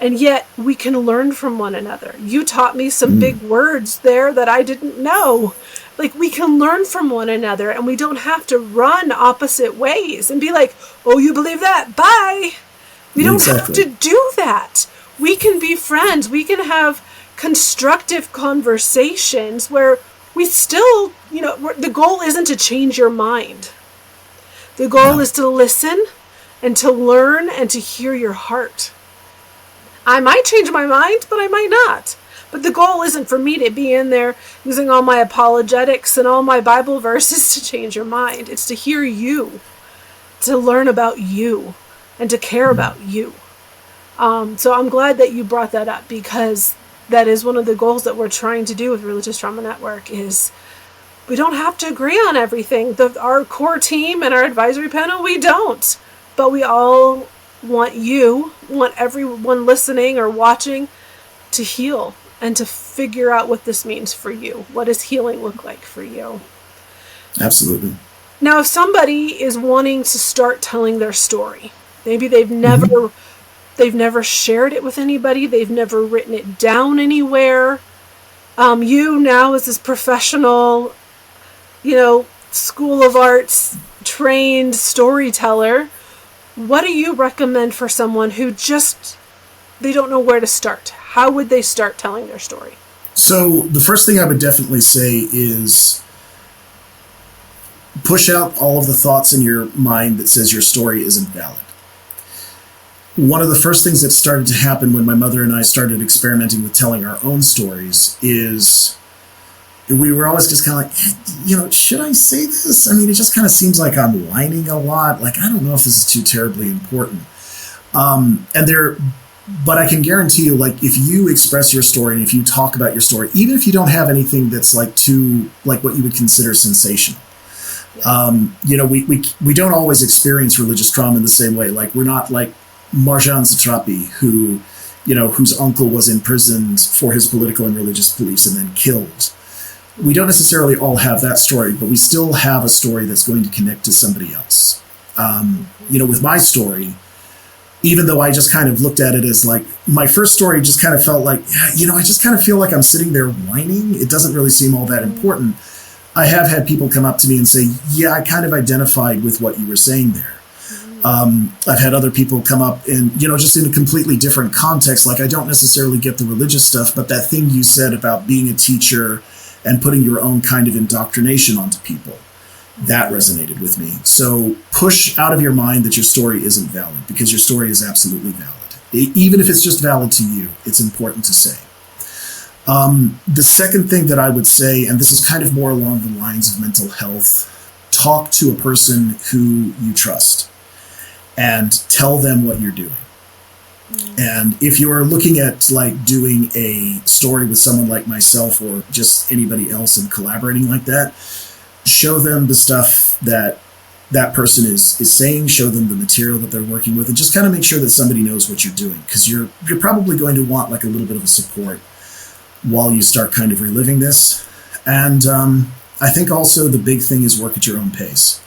And yet we can learn from one another. You taught me some big words there that I didn't know. Like, we can learn from one another, and we don't have to run opposite ways and be like, oh, you believe that? Bye. We don't have to do that. We can be friends. We can have constructive conversations where we still, the goal isn't to change your mind. The goal is to listen and to learn and to hear your heart. I might change my mind, but I might not. But the goal isn't for me to be in there using all my apologetics and all my Bible verses to change your mind. It's to hear you, to learn about you, and to care about you. So I'm glad that you brought that up, because that is one of the goals that we're trying to do with Religious Trauma Network. Is we don't have to agree on everything. Our core team and our advisory panel, we don't. But we all want everyone listening or watching to heal and to figure out what this means for you. What does healing look like for you? Absolutely. Now, if somebody is wanting to start telling their story, maybe they've never shared it with anybody, they've never written it down anywhere. You now, as this professional, School of Arts trained storyteller, what do you recommend for someone who they don't know where to start? How would they start telling their story? So the first thing I would definitely say is push out all of the thoughts in your mind that says your story isn't valid. One of the first things that started to happen when my mother and I started experimenting with telling our own stories is we were always just kind of like, should I say this? I mean, it just kind of seems like I'm whining a lot. Like, I don't know if this is too terribly important. But I can guarantee you, like, if you express your story and if you talk about your story, even if you don't have anything that's like too, like what you would consider sensational, we don't always experience religious trauma in the same way. Like, we're not like Marjan Satrapi, whose uncle was imprisoned for his political and religious beliefs and then killed. We don't necessarily all have that story, but we still have a story that's going to connect to somebody else. With my story, even though I just kind of looked at it as like, my first story just kind of felt like, I just kind of feel like I'm sitting there whining. It doesn't really seem all that important. I have had people come up to me and say, yeah, I kind of identified with what you were saying there. I've had other people come up and, just in a completely different context, like, I don't necessarily get the religious stuff, but that thing you said about being a teacher and putting your own kind of indoctrination onto people, that resonated with me. So push out of your mind that your story isn't valid, because your story is absolutely valid. Even if it's just valid to you, it's important to say. The second thing that I would say, and this is kind of more along the lines of mental health, talk to a person who you trust and tell them what you're doing. And if you are looking at like doing a story with someone like myself or just anybody else and collaborating like that, show them the stuff that that person is saying, show them the material that they're working with, and just kind of make sure that somebody knows what you're doing, because you're probably going to want like a little bit of a support while you start kind of reliving this. And I think also the big thing is work at your own pace.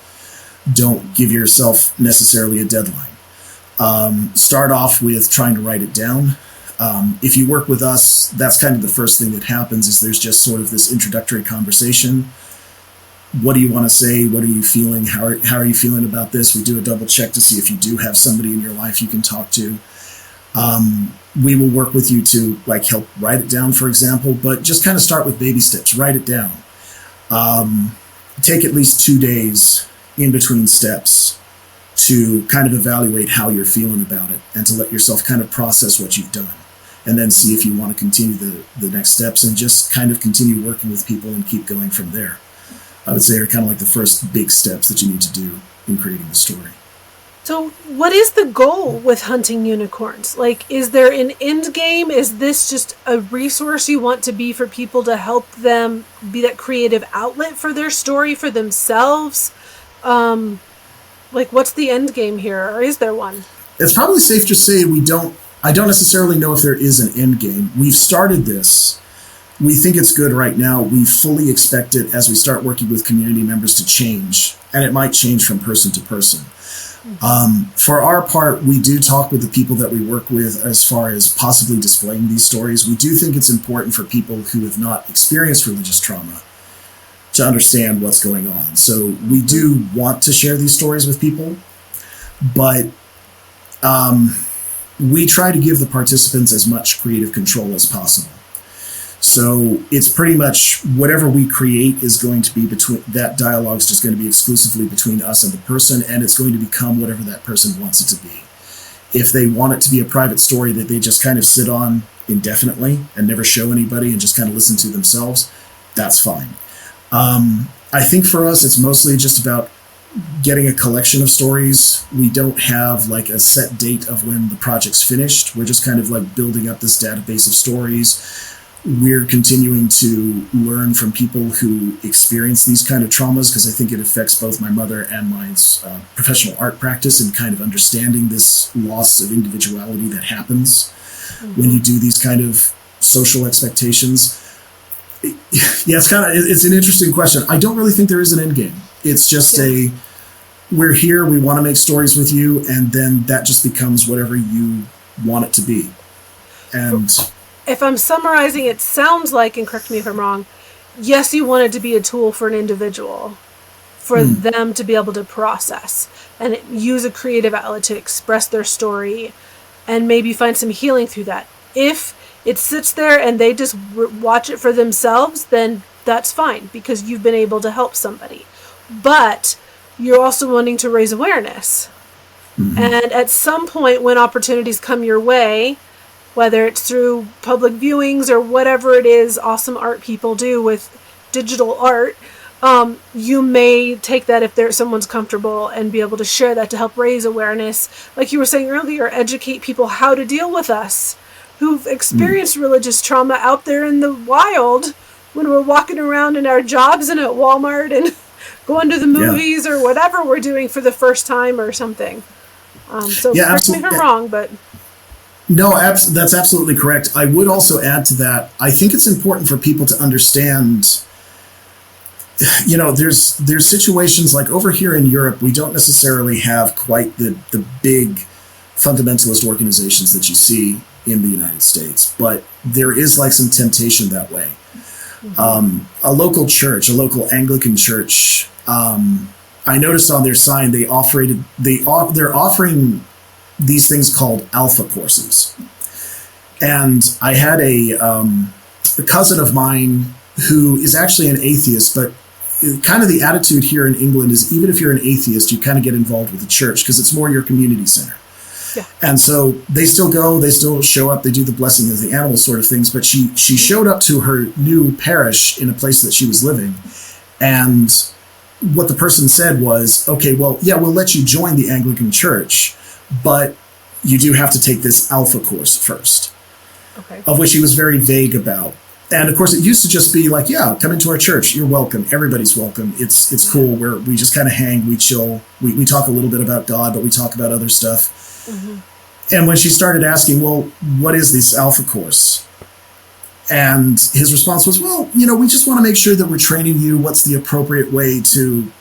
Don't give yourself necessarily a deadline. Start off with trying to write it down. If you work with us, that's kind of the first thing that happens is there's just sort of this introductory conversation. What do you want to say? What are you feeling? How are you feeling about this? We do a double check to see if you do have somebody in your life you can talk to. We will work with you to like help write it down, for example, but just kind of start with baby steps. Write it down. Take at least 2 days in between steps to kind of evaluate how you're feeling about it and to let yourself kind of process what you've done. And then see if you want to continue the next steps and just kind of continue working with people and keep going from there. I would say are kind of like the first big steps that you need to do in creating the story. So what is the goal with hunting unicorns? Like, is there an end game? Is this just a resource you want to be for people to help them be that creative outlet for their story, for themselves? Like, what's the end game here, or is there one? It's probably safe to say I don't necessarily know if there is an end game. We've started this. We think it's good right now. We fully expect it as we start working with community members to change, and it might change from person to person. For our part, we do talk with the people that we work with as far as possibly displaying these stories. We do think it's important for people who have not experienced religious trauma to understand what's going on. So we do want to share these stories with people, but we try to give the participants as much creative control as possible. So it's pretty much whatever we create is going to be that dialogue is just going to be exclusively between us and the person, and it's going to become whatever that person wants it to be. If they want it to be a private story that they just kind of sit on indefinitely and never show anybody and just kind of listen to themselves, that's fine. I think for us, it's mostly just about getting a collection of stories. We don't have like a set date of when the project's finished. We're just kind of like building up this database of stories. We're continuing to learn from people who experience these kind of traumas, because I think it affects both my mother and my professional art practice and kind of understanding this loss of individuality that happens when you do these kind of social expectations. Yeah, it's an interesting question. I don't really think there is an end game. It's just we're here, we want to make stories with you, and then that just becomes whatever you want it to be. And if I'm summarizing, it sounds like, and correct me if I'm wrong, yes, you want it to be a tool for an individual, for them to be able to process and use a creative outlet to express their story and maybe find some healing through that. If it sits there and they just watch it for themselves, then that's fine, because you've been able to help somebody. But you're also wanting to raise awareness. And at some point when opportunities come your way, whether it's through public viewings or whatever it is awesome art people do with digital art, you may take that if someone's comfortable and be able to share that to help raise awareness. Like you were saying earlier, educate people how to deal with us who've experienced religious trauma out there in the wild when we're walking around in our jobs and at Walmart and going to the movies or whatever we're doing for the first time or something. So correct me if I'm wrong, but... No, that's absolutely correct. I would also add to that, I think it's important for people to understand, there's situations like over here in Europe, we don't necessarily have quite the big fundamentalist organizations that you see in the United States, but there is like some temptation that way. A local church, a local Anglican church, I noticed on their sign they're offering these things called alpha courses. And I had a cousin of mine who is actually an atheist, but kind of the attitude here in England is even if you're an atheist, you kind of get involved with the church because it's more your community center. Yeah. And so they still go, they still show up, they do the blessing of the animals sort of things, but she showed up to her new parish in a place that she was living. And what the person said was, okay, well, yeah, we'll let you join the Anglican church, but you do have to take this alpha course first, of which he was very vague about. And of course, it used to just be like, yeah, come into our church. You're welcome. Everybody's welcome. It's cool. We just kind of hang, we chill. We talk a little bit about God, but we talk about other stuff. And when she started asking, well, what is this alpha course? And his response was, well, we just want to make sure that we're training you what's the appropriate way to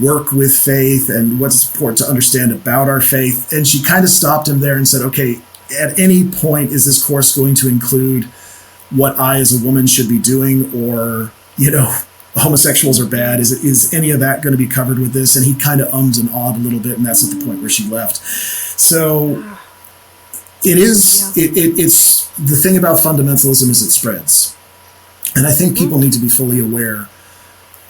work with faith and what's important to understand about our faith. And she kind of stopped him there and said, okay, at any point, is this course going to include what I as a woman should be doing, or, homosexuals are bad? Is any of that going to be covered with this? And he kind of ums and ahhed a little bit, and that's at the point where she left. So it's the thing about fundamentalism is it spreads. And I think people need to be fully aware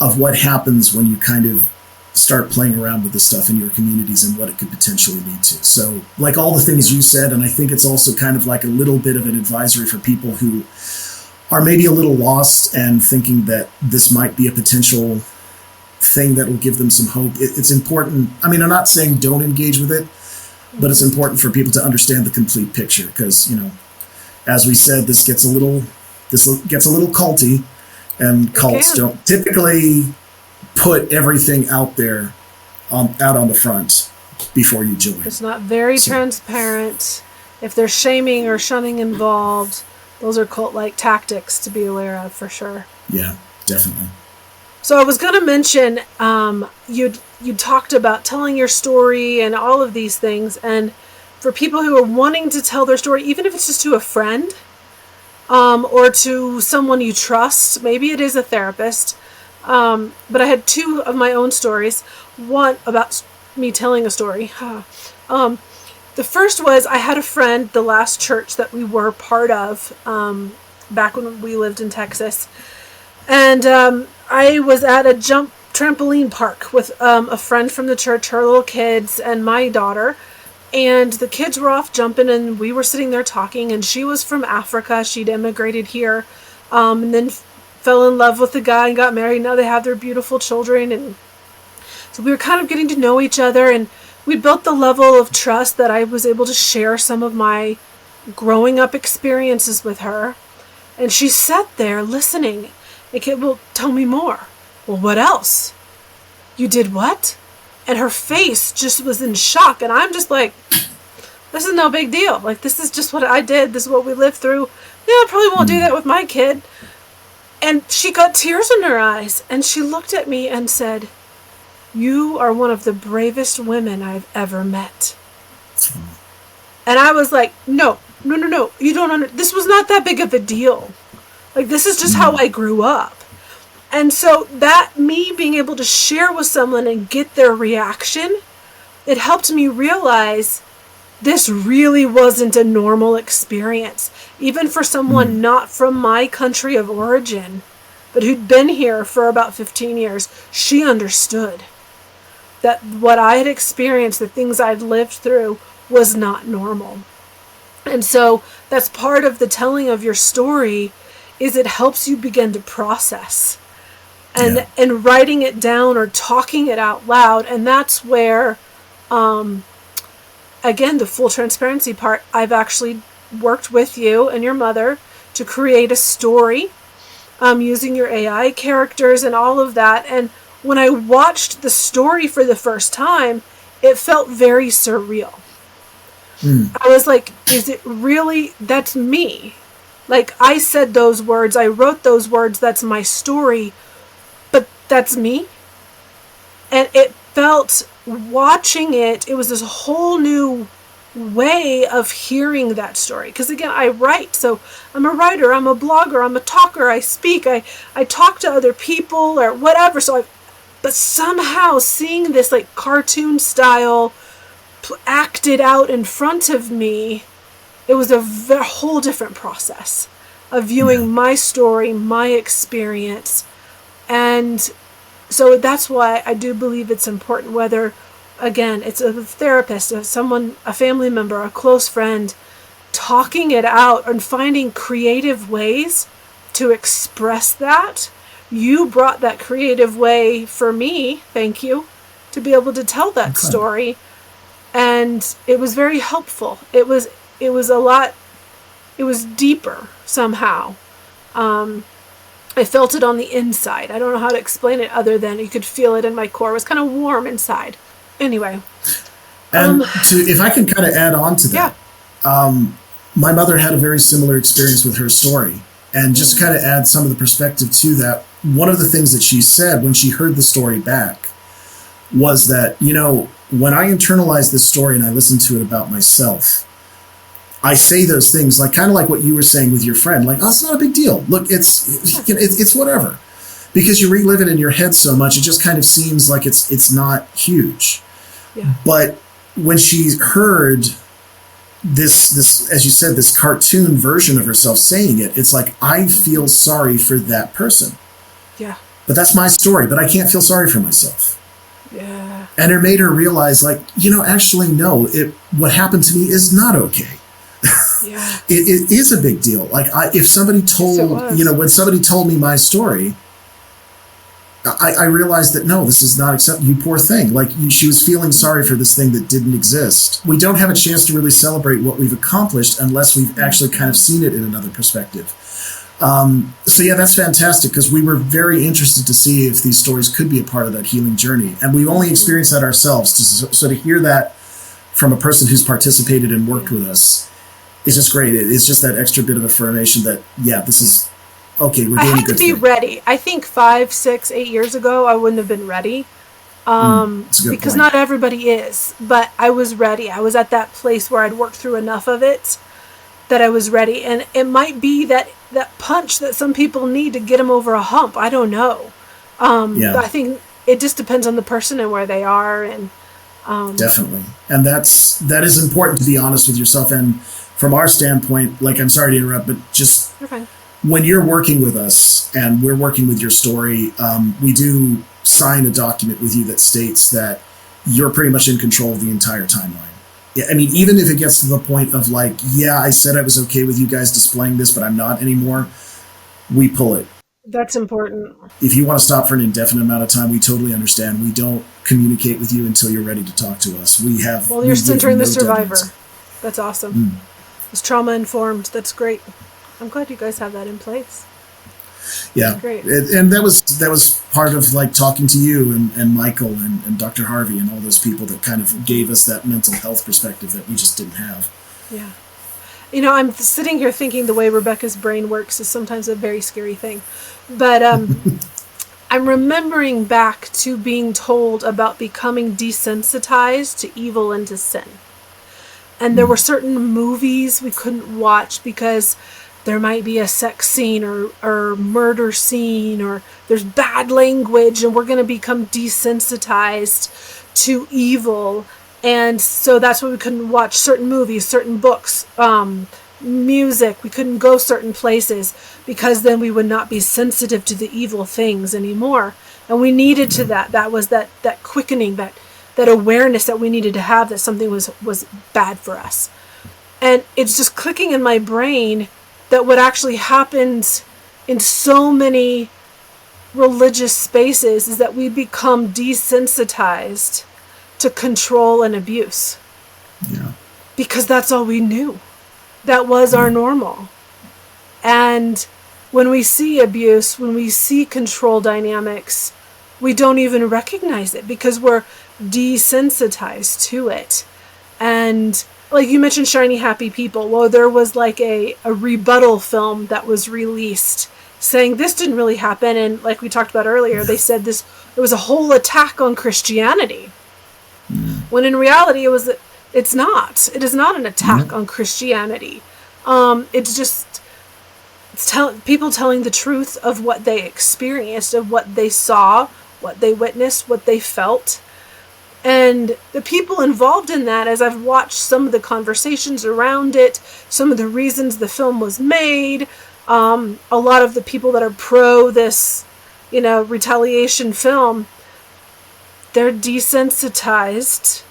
of what happens when you kind of start playing around with this stuff in your communities and what it could potentially lead to. So like all the things you said, and I think it's also kind of like a little bit of an advisory for people who are maybe a little lost and thinking that this might be a potential thing that will give them some hope. It's important. I mean, I'm not saying don't engage with it, but it's important for people to understand the complete picture, because, as we said, this gets a little culty, and cults don't typically put everything out there, out on the front before you join. It's not very transparent. If there's shaming or shunning involved, those are cult-like tactics to be aware of, for sure. Yeah, definitely. So I was going to mention, you talked about telling your story and all of these things, and for people who are wanting to tell their story, even if it's just to a friend, or to someone you trust, maybe it is a therapist. But I had two of my own stories. One about me telling a story. The first was, I had a friend, the last church that we were part of, back when we lived in Texas. And I was at a trampoline park with a friend from the church, her little kids, and my daughter. And the kids were off jumping, and we were sitting there talking, and she was from Africa. She'd immigrated here, and then fell in love with the guy and got married. Now they have their beautiful children. And so we were kind of getting to know each other, and we built the level of trust that I was able to share some of my growing up experiences with her. And she sat there listening. Okay, well, tell me more. Well, what else? You did what? And her face just was in shock. And I'm just like, this is no big deal. Like, this is just what I did. This is what we lived through. Yeah, I probably won't do that with my kid. And she got tears in her eyes, and she looked at me and said, "You are one of the bravest women I've ever met." And I was like, no, you don't this was not that big of a deal. Like, this is just how I grew up. And so that me being able to share with someone and get their reaction, it helped me realize this really wasn't a normal experience. Even for someone not from my country of origin, but who'd been here for about 15 years, she understood that what I had experienced, the things I'd lived through, was not normal. And so that's part of the telling of your story, is it helps you begin to process. And writing it down or talking it out loud. And that's where, again, the full transparency part, I've actually worked with you and your mother to create a story, using your AI characters and all of that. And when I watched the story for the first time, it felt very surreal. I was like, is it really, that's me? Like, I said those words, I wrote those words, that's my story, but that's me? And it felt, watching it, it was this whole new way of hearing that story. Because again, I write, so I'm a writer, I'm a blogger, I'm a talker, I speak, I talk to other people or whatever. But somehow seeing this like cartoon style acted out in front of me, it was a whole different process of viewing my story, my experience. And so that's why I do believe it's important, whether, again, it's a therapist, someone, a family member, a close friend, talking it out and finding creative ways to express that. You brought that creative way for me, thank you, to be able to tell that story. And it was very helpful. It was a lot, it was deeper somehow. I felt it on the inside. I don't know how to explain it other than you could feel it in my core. It was kind of warm inside. Anyway. And if I can kind of add on to that, my mother had a very similar experience with her story. And just kind of add some of the perspective to that, one of the things that she said when she heard the story back was that, when I internalized this story and I listened to it about myself, I say those things, like kind of like what you were saying with your friend, like, oh, it's not a big deal. Look, it's whatever, because you relive it in your head so much, it just kind of seems like it's not huge. Yeah. But when she heard this, as you said, this cartoon version of herself saying it, it's like, I feel sorry for that person. Yeah. But that's my story, but I can't feel sorry for myself. Yeah. And it made her realize, like, actually, no, what happened to me is not okay. Yeah. It is a big deal. Like, if somebody told, when somebody told me my story, I realized that, no, this is not acceptable. You poor thing. Like, she was feeling sorry for this thing that didn't exist. We don't have a chance to really celebrate what we've accomplished unless we've actually kind of seen it in another perspective. So yeah, that's fantastic, because we were very interested to see if these stories could be a part of that healing journey. And we've only experienced that ourselves. So to hear that from a person who's participated and worked with us is just great. It's just that extra bit of affirmation that, yeah, this is okay. We're doing a good thing. I had to be ready. I think 5, 6, 8 years ago, I wouldn't have been ready. Because point. Not everybody is, but I was ready. I was at that place where I'd worked through enough of it that I was ready. And it might be that punch that some people need to get them over a hump. I don't know. But I think it just depends on the person and where they are. And definitely. And that is important, to be honest with yourself. And from our standpoint, like, I'm sorry to interrupt, but just when you're working with us and we're working with your story, we do sign a document with you that states that you're pretty much in control of the entire timeline. Yeah, I mean, even if it gets to the point of, like, yeah, I said I was okay with you guys displaying this, but I'm not anymore, we pull it. That's important. If you want to stop for an indefinite amount of time, we totally understand. We don't communicate with you until you're ready to talk to us. Well, you're centering the survivor. That's awesome. It's trauma informed. That's great. I'm glad you guys have that in place. Yeah, great. And that was part of, like, talking to you and Michael and Dr. Harvey and all those people that kind of gave us that mental health perspective that we just didn't have. Yeah. I'm sitting here thinking the way Rebekah's brain works is sometimes a very scary thing. But I'm remembering back to being told about becoming desensitized to evil and to sin. And there were certain movies we couldn't watch because there might be a sex scene or murder scene, or there's bad language, and we're going to become desensitized to evil. And so that's why we couldn't watch certain movies, certain books, music. We couldn't go certain places because then we would not be sensitive to the evil things anymore. And we needed to that. That was that quickening, that awareness that we needed to have that something was bad for us. And it's just clicking in my brain that what actually happens in so many religious spaces is that we become desensitized to control and abuse. Yeah. Because that's all we knew. That was our normal. And when we see abuse, when we see control dynamics, we don't even recognize it because we're desensitized to it. And like you mentioned, Shiny Happy People. Well, there was like a rebuttal film that was released saying this didn't really happen. And like we talked about earlier, they said it was a whole attack on Christianity. When in reality, it's not. It is not an attack on Christianity. It's just people telling the truth of what they experienced, of what they saw, what they witnessed, what they felt. And the people involved in that, as I've watched some of the conversations around it, some of the reasons the film was made, a lot of the people that are pro this, retaliation film, they're desensitized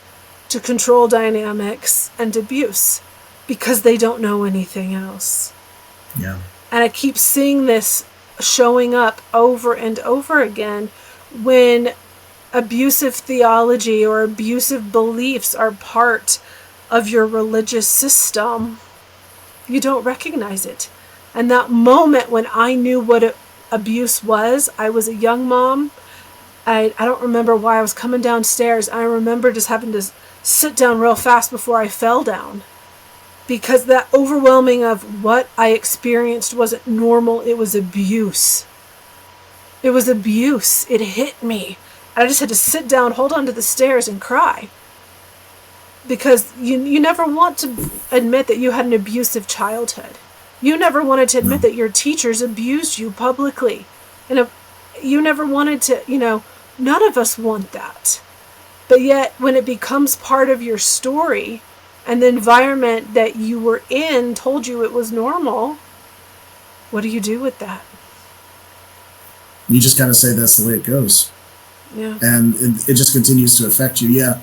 to control dynamics and abuse because they don't know anything else. Yeah. And I keep seeing this showing up over and over again when abusive theology or abusive beliefs are part of your religious system. You don't recognize it. And that moment when I knew what abuse was, I was a young mom. I don't remember why I was coming downstairs. I remember just having to sit down real fast before I fell down. Because that overwhelming of what I experienced wasn't normal. It was abuse. It was abuse. It hit me. I just had to sit down, hold onto the stairs, and cry. because you never want to admit that you had an abusive childhood. You never wanted to admit that your teachers abused you publicly. And you never wanted to, none of us want that. But yet, when it becomes part of your story, and the environment that you were in told you it was normal, what do you do with that? You just kind of say that's the way it goes. Yeah. And it just continues to affect you. Yeah.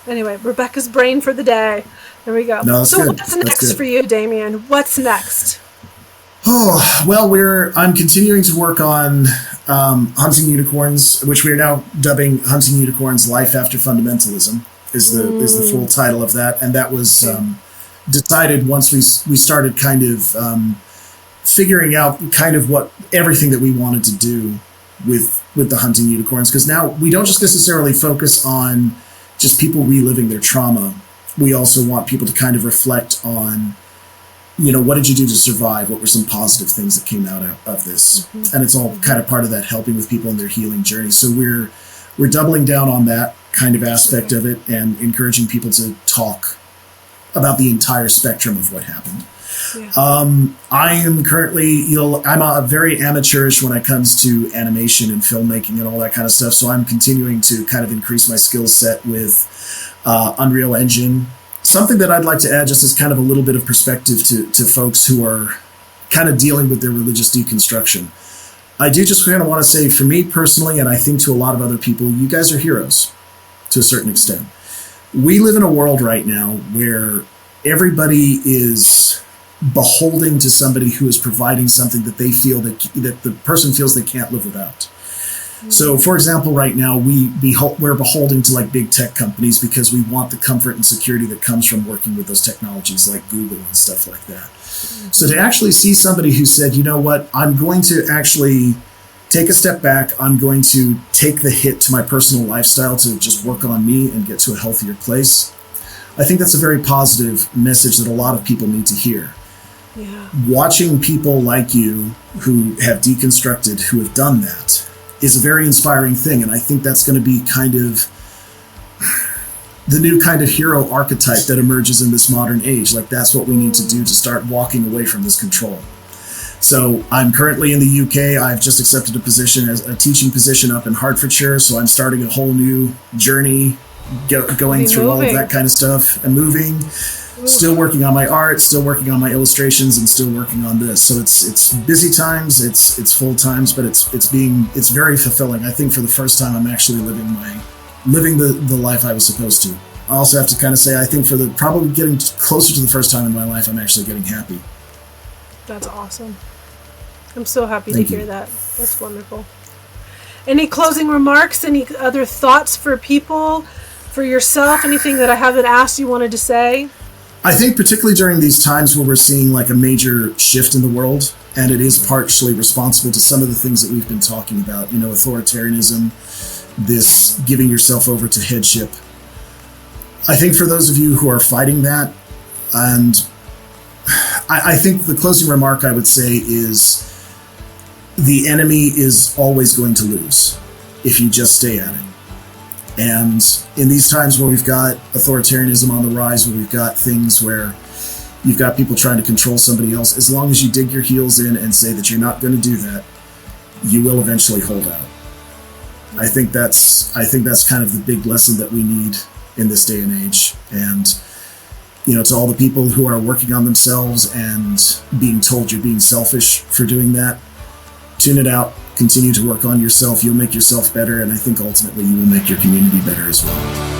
Anyway, Rebekah's brain for the day. There we go. No, that's so good. What's next for you, Demian? What's next? Oh, well, I'm continuing to work on Hunting Unicorns, which we are now dubbing Hunting Unicorns: Life After Fundamentalism is the full title of that. And that was decided once we started kind of figuring out kind of what everything that we wanted to do with the Hunting Unicorns, because now we don't just necessarily focus on just people reliving their trauma. We also want people to kind of reflect on, what did you do to survive? What were some positive things that came out of this? Mm-hmm. And it's all kind of part of that helping with people in their healing journey. So we're doubling down on that kind of aspect of it and encouraging people to talk about the entire spectrum of what happened. Yeah. I am currently, I'm a very amateurish when it comes to animation and filmmaking and all that kind of stuff. So I'm continuing to kind of increase my skill set with Unreal Engine. Something that I'd like to add just as kind of a little bit of perspective to folks who are kind of dealing with their religious deconstruction. I do just kind of want to say, for me personally, and I think to a lot of other people, you guys are heroes to a certain extent. We live in a world right now where everybody is beholden to somebody who is providing something that they feel that the person feels they can't live without. So, for example, right now we're beholden to like big tech companies because we want the comfort and security that comes from working with those technologies like Google and stuff like that. So to actually see somebody who said, you know what, I'm going to actually take a step back, I'm going to take the hit to my personal lifestyle to just work on me and get to a healthier place, I think that's a very positive message that a lot of people need to hear. Yeah. Watching people like you who have deconstructed, who have done that, is a very inspiring thing. And I think that's going to be kind of the new kind of hero archetype that emerges in this modern age. Like, that's what we need to do to start walking away from this control. So I'm currently in the UK. I've just accepted a position as a teaching position up in Hertfordshire. So I'm starting a whole new journey, going through all of that kind of stuff and moving. Still working on my art, still working on my illustrations, and still working on this. So it's busy times, it's full times, but it's very fulfilling. I think for the first time I'm actually living the life I was supposed to. I also have to kind of say, I think for probably getting closer to the first time in my life, I'm actually getting happy. That's awesome. I'm so happy to hear that. That's wonderful. Any closing remarks? Any other thoughts for people, for yourself? Anything that I haven't asked you wanted to say? I think particularly during these times where we're seeing like a major shift in the world, and it is partially responsible to some of the things that we've been talking about, authoritarianism, this giving yourself over to headship. I think for those of you who are fighting that, and I think the closing remark I would say is the enemy is always going to lose if you just stay at it. And in these times where we've got authoritarianism on the rise, where we've got things where you've got people trying to control somebody else, as long as you dig your heels in and say that you're not going to do that, you will eventually hold out. I think that's kind of the big lesson that we need in this day and age. And, to all the people who are working on themselves and being told you're being selfish for doing that, tune it out. Continue to work on yourself. You'll make yourself better, and I think ultimately you will make your community better as well.